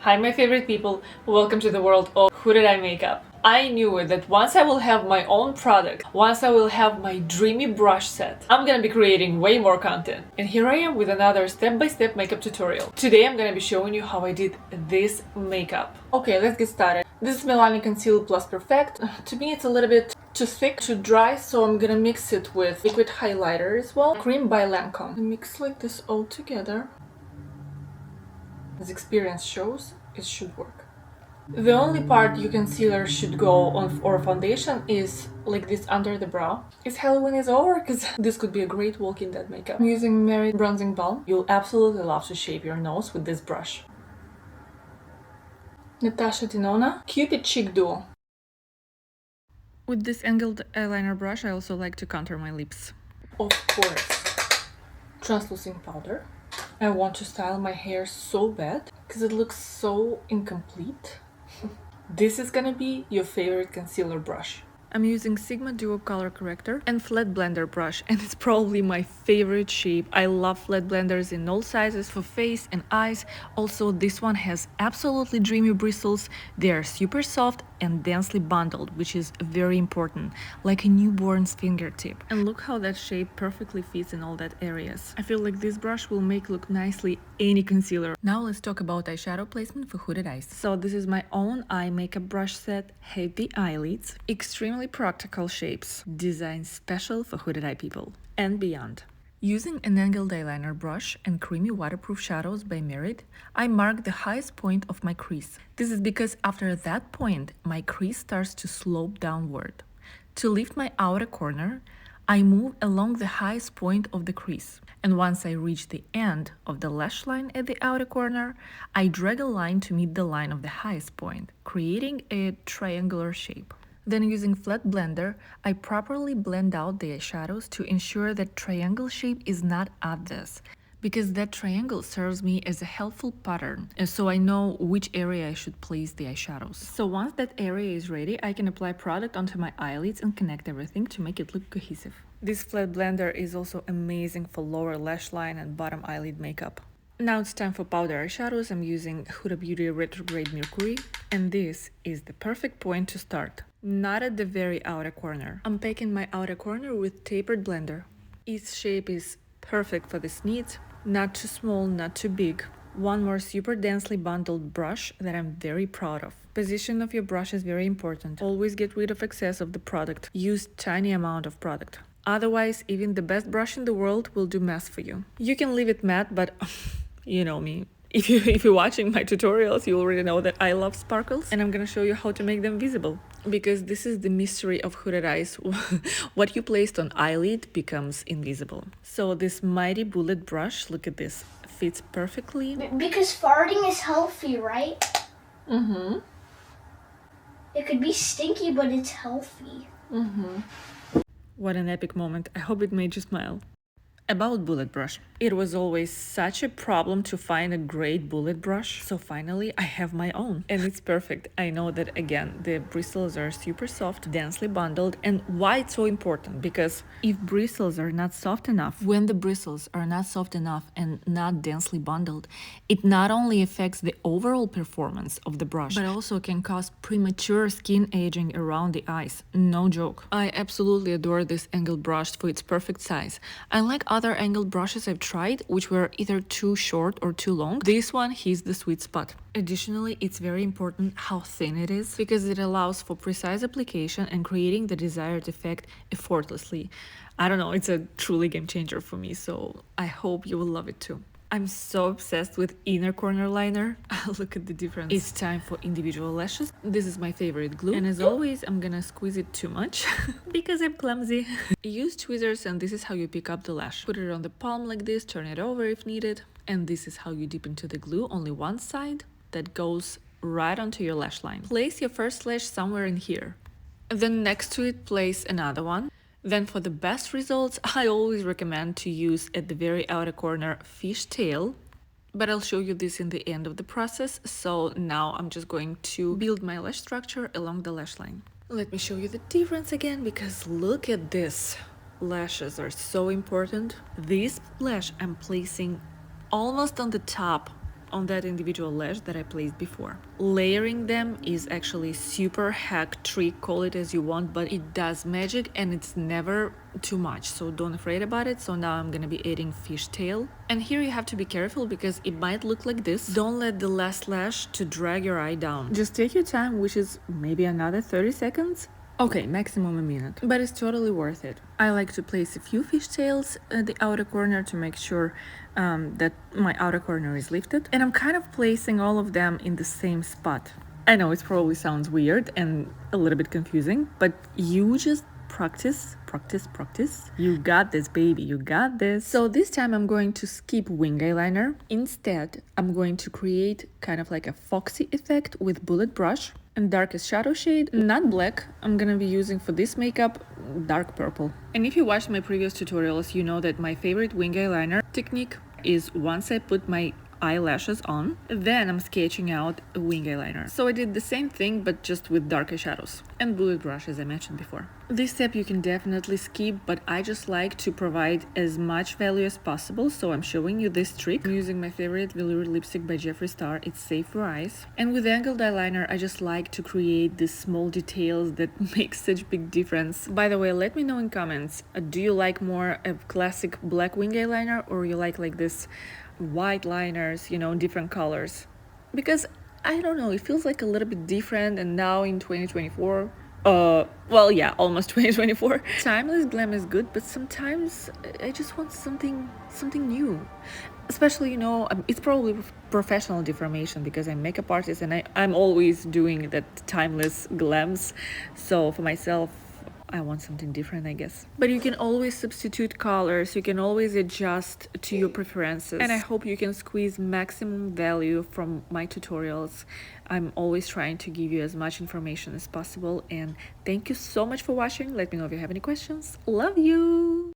Hi my favorite people, welcome to the world of hooded eye makeup. I knew it that once I will have my own product, once I will have my dreamy brush set, I'm gonna be creating way more content. And here I am with another step-by-step makeup tutorial. Today I'm gonna be showing you how I did this makeup. Okay, let's get started. This is Milani Conceal Plus Perfect. To me it's a little bit too thick, too dry, so I'm gonna mix it with liquid highlighter as well. Cream by Lancome. Mix like this all together. As experience shows, it should work. The only part you concealer should go on or foundation is like this under the brow. Is Halloween is over? Because this could be a great Walking Dead makeup. I'm using Mary Bronzing Balm. You'll absolutely love to shape your nose with this brush. Natasha Denona Cupid Cheek Duo. With this angled eyeliner brush, I also like to contour my lips. Of course, translucent powder. I want to style my hair so bad because it looks so incomplete. This is gonna be your favorite concealer brush. I'm using Sigma Duo Color Corrector and Flat Blender brush, and it's probably my favorite shape. I love flat blenders in all sizes for face and eyes. Also, this one has absolutely dreamy bristles. They are super soft and densely bundled, which is very important, like a newborn's fingertip. And look how that shape perfectly fits in all that areas. I feel like this brush will make look nicely any concealer. Now let's talk about eyeshadow placement for hooded eyes. So this is my own eye makeup brush set, Heavy Eyelids. Extremely practical shapes, designed special for hooded eye people and beyond. Using an angled eyeliner brush and creamy waterproof shadows by Merit, I mark the highest point of my crease. This is because after that point, my crease starts to slope downward. To lift my outer corner, I move along the highest point of the crease. And once I reach the end of the lash line at the outer corner, I drag a line to meet the line of the highest point, creating a triangular shape. Then using Flat Blender, I properly blend out the eyeshadows to ensure that triangle shape is not obvious, because that triangle serves me as a helpful pattern, and so I know which area I should place the eyeshadows. So once that area is ready, I can apply product onto my eyelids and connect everything to make it look cohesive. This Flat Blender is also amazing for lower lash line and bottom eyelid makeup. Now it's time for powder eyeshadows. I'm using Huda Beauty Retrograde Mercury, and this is the perfect point to start. Not at the very outer corner. I'm picking my outer corner with tapered blender. Each shape is perfect for this needs, not too small, not too big. One more super densely bundled brush that I'm very proud of. Position of your brush is very important. Always get rid of excess of the product. Use tiny amount of product. Otherwise, even the best brush in the world will do mess for you. You can leave it matte, but you know me. If you're watching my tutorials, you already know that I love sparkles, and I'm gonna show you how to make them visible. Because this is the mystery of hooded eyes. What you placed on eyelid becomes invisible. So this mighty bullet brush, look at this, fits perfectly. Because farting is healthy, right? Mm-hmm. It could be stinky, but it's healthy. Mm-hmm. What an epic moment. I hope it made you smile. About bullet brush. It was always such a problem to find a great bullet brush, so finally I have my own, and it's perfect. I know that again the bristles are super soft, densely bundled, and why it's so important, because if bristles are not soft enough, when the bristles are not soft enough and not densely bundled, it not only affects the overall performance of the brush, but also can cause premature skin aging around the eyes. No joke. I absolutely adore this angled brush for its perfect size. Unlike other angled brushes I've tried, which were either too short or too long, this one hits the sweet spot. Additionally, it's very important how thin it is, because it allows for precise application and creating the desired effect effortlessly. I don't know, it's a truly game changer for me, so I hope you will love it too. I'm so obsessed with inner corner liner. Look at the difference. It's time for individual lashes. This is my favorite glue, and as always I'm gonna squeeze it too much because I'm clumsy. Use tweezers, and this is how you pick up the lash. Put it on the palm like this, turn it over if needed, and this is how you dip into the glue, only one side that goes right onto your lash line. Place your first lash somewhere in here, then next to it place another one. Then for the best results, I always recommend to use at the very outer corner fishtail, but I'll show you this in the end of the process. So now I'm just going to build my lash structure along the lash line. Let me show you the difference again, because look at this. Lashes are so important. This lash I'm placing almost on the top on that individual lash that I placed before. Layering them is actually super hack trick, call it as you want, but it does magic and it's never too much, so don't afraid about it. So now I'm gonna be adding fishtail, and here you have to be careful because it might look like this. Don't let the last lash to drag your eye down. Just take your time, which is maybe another 30 seconds. Okay, maximum a minute, but it's totally worth it. I like to place a few fishtails at the outer corner to make sure that my outer corner is lifted, and I'm kind of placing all of them in the same spot. I know it probably sounds weird and a little bit confusing, but you just practice. You got this, baby, you got this. So this time I'm going to skip wing eyeliner. Instead, I'm going to create kind of like a Foxy effect with bullet brush and darkest shadow shade, not black. I'm gonna be using for this makeup dark purple. And if you watched my previous tutorials, you know that my favorite wing eyeliner technique is once I put my eyelashes on, then I'm sketching out a wing eyeliner. So I did the same thing, but just with darker shadows and bullet brush, as I mentioned before. This step you can definitely skip, but I just like to provide as much value as possible, so I'm showing you this trick. I'm using my favorite velour lipstick by Jeffree Star. It's safe for eyes. And with angled eyeliner, I just like to create these small details that make such big difference. By the way, let me know in comments, do you like more a classic black wing eyeliner, or you like this white liners, you know, different colors? Because I don't know, it feels like a little bit different. And now in 2024, well, yeah, almost 2024, timeless glam is good, but sometimes I just want something new. Especially, you know, it's probably professional deformation because I'm makeup artist and I'm always doing that timeless glams. So for myself, I want something different, I guess. But you can always substitute colors, you can always adjust to your preferences. And I hope you can squeeze maximum value from my tutorials. I'm always trying to give you as much information as possible. And thank you so much for watching. Let me know if you have any questions. Love you!